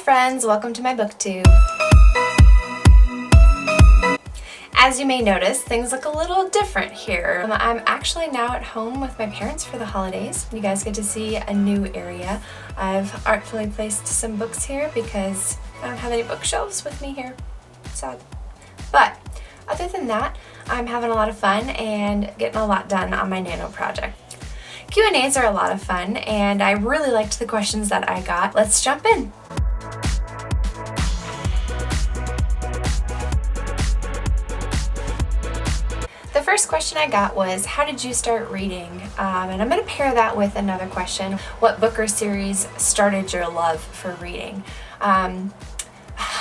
friends, welcome to my booktube. As you may notice, things look a little different here. I'm actually now at home with my parents for the holidays. You guys get to see a new area. I've artfully placed some books here because I don't have any bookshelves with me here. Sad. But other than that, I'm having a lot of fun and getting a lot done on my Nano project. Q&As are a lot of fun and I really liked the questions that I got. Let's jump in. The first question I got was, how did you start reading? And I'm going to pair that with another question. What book or series started your love for reading?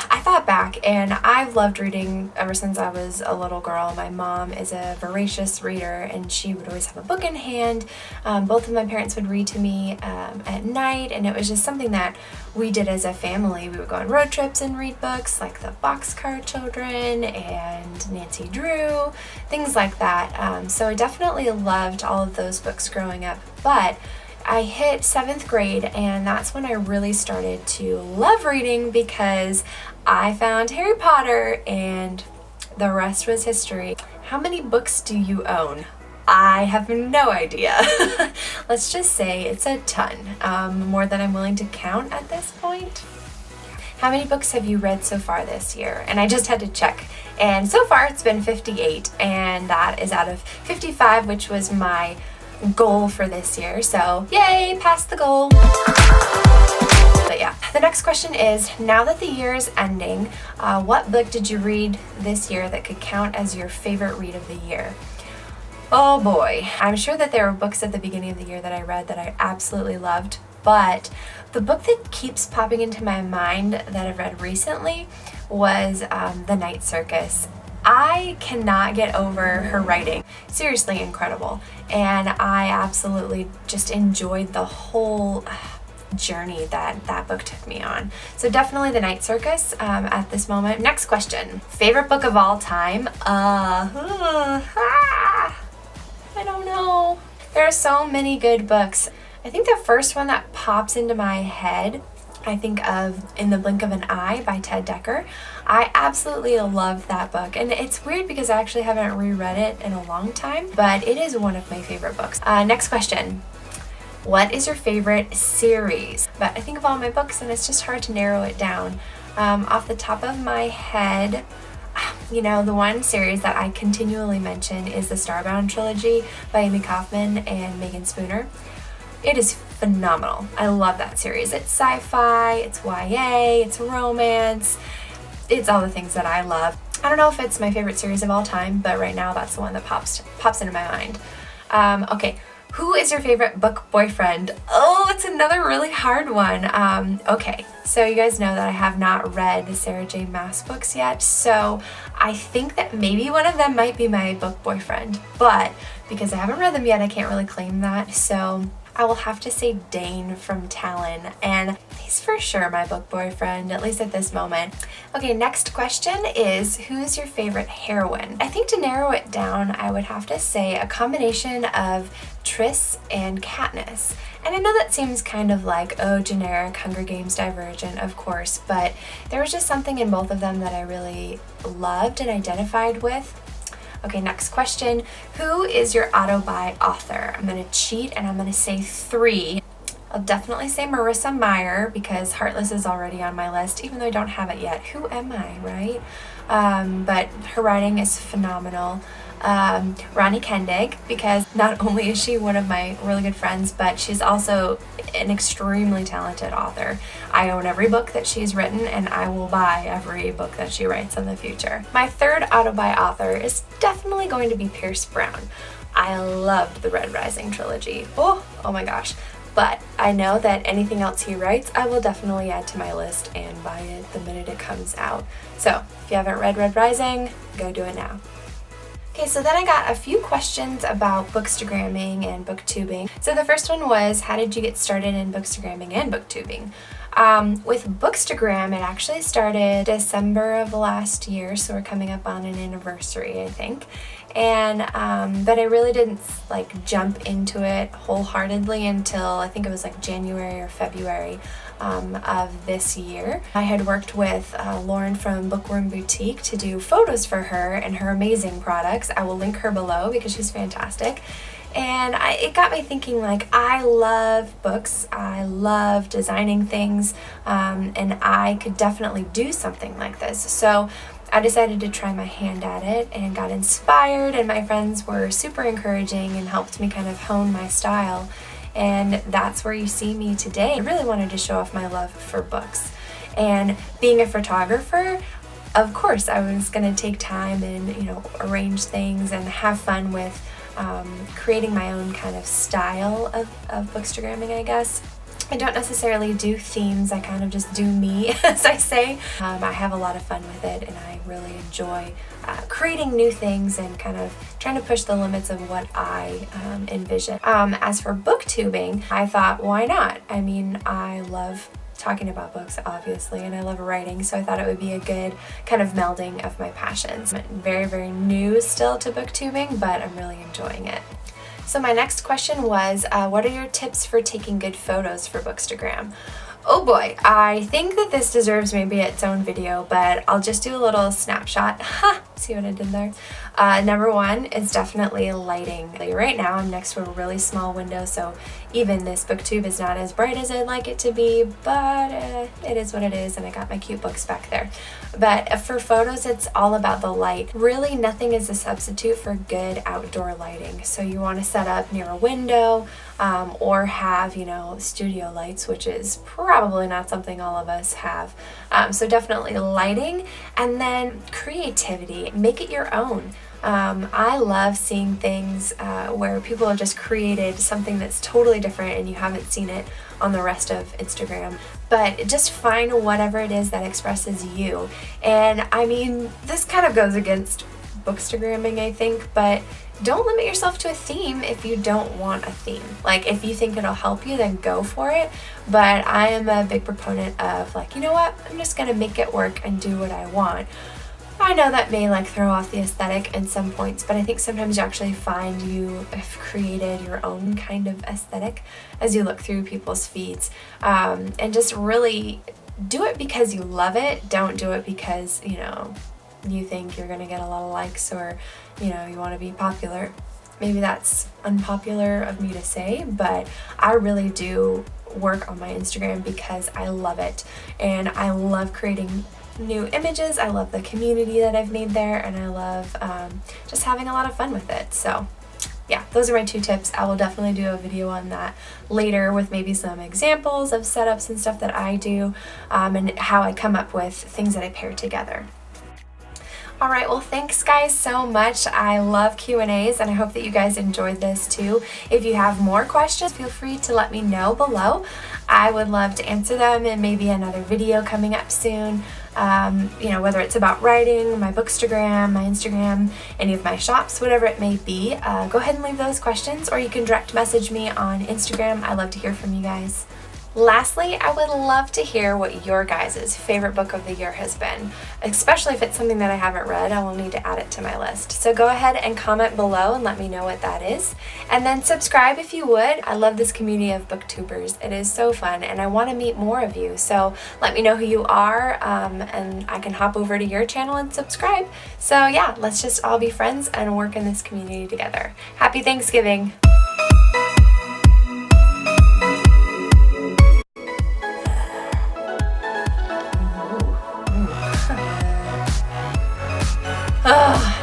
I thought back and I've loved reading ever since I was a little girl. My mom is a voracious reader and she would always have a book in hand. Both of my parents would read to me at night, and it was just something that we did as a family. We would go on road trips and read books like The Boxcar Children and Nancy Drew, things like that. So I definitely loved all of those books growing up, but I hit 7th grade and that's when I really started to love reading because I found Harry Potter and the rest was history. How many books do you own? I have no idea. Let's just say it's a ton, more than I'm willing to count at this point. How many books have you read so far this year? And I just had to check. And so far it's been 58, and that is out of 55, which was my goal for this year. So yay, passed the goal. But yeah, the next question is, now that the year is ending, what book did you read this year that could count as your favorite read of the year? Oh boy, I'm sure that there were books at the beginning of the year that I read that I absolutely loved, but the book that keeps popping into my mind that I've read recently was The Night Circus. I cannot get over her writing. Seriously incredible. And I absolutely just enjoyed the whole journey that book took me on. So definitely The Night Circus at this moment. Next question. Favorite book of all time? I don't know. There are so many good books. I think the first one that pops into my head, I think of In the Blink of an Eye by Ted Dekker. I absolutely love that book, and it's weird because I actually haven't reread it in a long time, but it is one of my favorite books. Next question. What is your favorite series? But I think of all my books and it's just hard to narrow it down. Off the top of my head, you know, the one series that I continually mention is the Starbound trilogy by Amy Kaufman and Megan Spooner. It is phenomenal. I love that series. It's sci-fi, it's YA, it's romance, it's all the things that I love. I don't know if it's my favorite series of all time, but right now that's the one that pops into my mind. Okay, who is your favorite book boyfriend? Oh, it's another really hard one. Okay, so you guys know that I have not read the Sarah J. Maas books yet, so I think that maybe one of them might be my book boyfriend, but because I haven't read them yet, I can't really claim that, so I will have to say Dane from Talon, and he's for sure my book boyfriend, at least at this moment. Okay, next question is, who's your favorite heroine? I think to narrow it down, I would have to say a combination of Triss and Katniss. And I know that seems kind of like, oh, generic Hunger Games Divergent, of course, but there was just something in both of them that I really loved and identified with. Okay, next question. Who is your auto-buy author? I'm going to cheat and I'm going to say 3. I'll definitely say Marissa Meyer because Heartless is already on my list, even though I don't have it yet. Who am I, right? But her writing is phenomenal. Ronnie Kendig, because not only is she one of my really good friends, but she's also an extremely talented author. I own every book that she's written and I will buy every book that she writes in the future. My third auto-buy author is definitely going to be Pierce Brown. I loved the Red Rising trilogy. Oh my gosh. But I know that anything else he writes, I will definitely add to my list and buy it the minute it comes out. So if you haven't read Red Rising, go do it now. Okay, so then I got a few questions about bookstagramming and booktubing. So the first one was, how did you get started in bookstagramming and booktubing? With Bookstagram, it actually started December of last year, so we're coming up on an anniversary, I think. And but I really didn't like jump into it wholeheartedly until I think it was like January or February of this year. I had worked with Lauren from Bookworm Boutique to do photos for her and her amazing products. I will link her below because she's fantastic. And it got me thinking, like, I love books, I love designing things, and I could definitely do something like this. So I decided to try my hand at it and got inspired, and my friends were super encouraging and helped me kind of hone my style. And that's where you see me today. I really wanted to show off my love for books. And being a photographer, of course, I was going to take time and, arrange things and have fun with creating my own kind of style of bookstagramming, I guess. I don't necessarily do themes, I kind of just do me, as I say. I have a lot of fun with it, and I really enjoy creating new things and kind of trying to push the limits of what I envision. As for booktubing, I thought, why not? I mean, I love talking about books, obviously, and I love writing, so I thought it would be a good kind of melding of my passions. I'm very, very new still to booktubing, but I'm really enjoying it. So my next question was, what are your tips for taking good photos for Bookstagram? Oh boy, I think that this deserves maybe its own video, but I'll just do a little snapshot. Ha! See what I did there? Number one is definitely lighting. Right now I'm next to a really small window, so even this booktube is not as bright as I'd like it to be, but it is what it is, and I got my cute books back there. But for photos, it's all about the light. Really, nothing is a substitute for good outdoor lighting. So you want to set up near a window, or have, studio lights, which is probably not something all of us have. So definitely lighting, and then creativity. Make it your own. I love seeing things where people have just created something that's totally different and you haven't seen it on the rest of Instagram. But just find whatever it is that expresses you. And I mean, this kind of goes against bookstagramming, I think, but don't limit yourself to a theme if you don't want a theme. Like, if you think it'll help you, then go for it. But I am a big proponent of, like, you know what, I'm just gonna make it work and do what I want. I know that may throw off the aesthetic in some points, but I think sometimes you actually find you have created your own kind of aesthetic as you look through people's feeds, and just really do it because you love it. Don't do it because you think you're gonna get a lot of likes, or you want to be popular. Maybe that's unpopular of me to say, but I really do work on my Instagram because I love it, and I love creating new images. I love the community that I've made there, and I love just having a lot of fun with it. So yeah, those are my 2 tips. I will definitely do a video on that later with maybe some examples of setups and stuff that I do, and how I come up with things that I pair together. Alright, well, thanks guys so much. I love Q&As, and I hope that you guys enjoyed this too. If you have more questions, feel free to let me know below. I would love to answer them in maybe another video coming up soon. Whether it's about writing, my Bookstagram, my Instagram, any of my shops, whatever it may be, go ahead and leave those questions, or you can direct message me on Instagram. I love to hear from you guys. Lastly, I would love to hear what your guys' favorite book of the year has been, especially if it's something that I haven't read. I will need to add it to my list. So go ahead and comment below and let me know what that is. And then subscribe if you would. I love this community of booktubers. It is so fun, and I want to meet more of you. So let me know who you are, and I can hop over to your channel and subscribe. So yeah, let's just all be friends and work in this community together. Happy Thanksgiving! Ugh.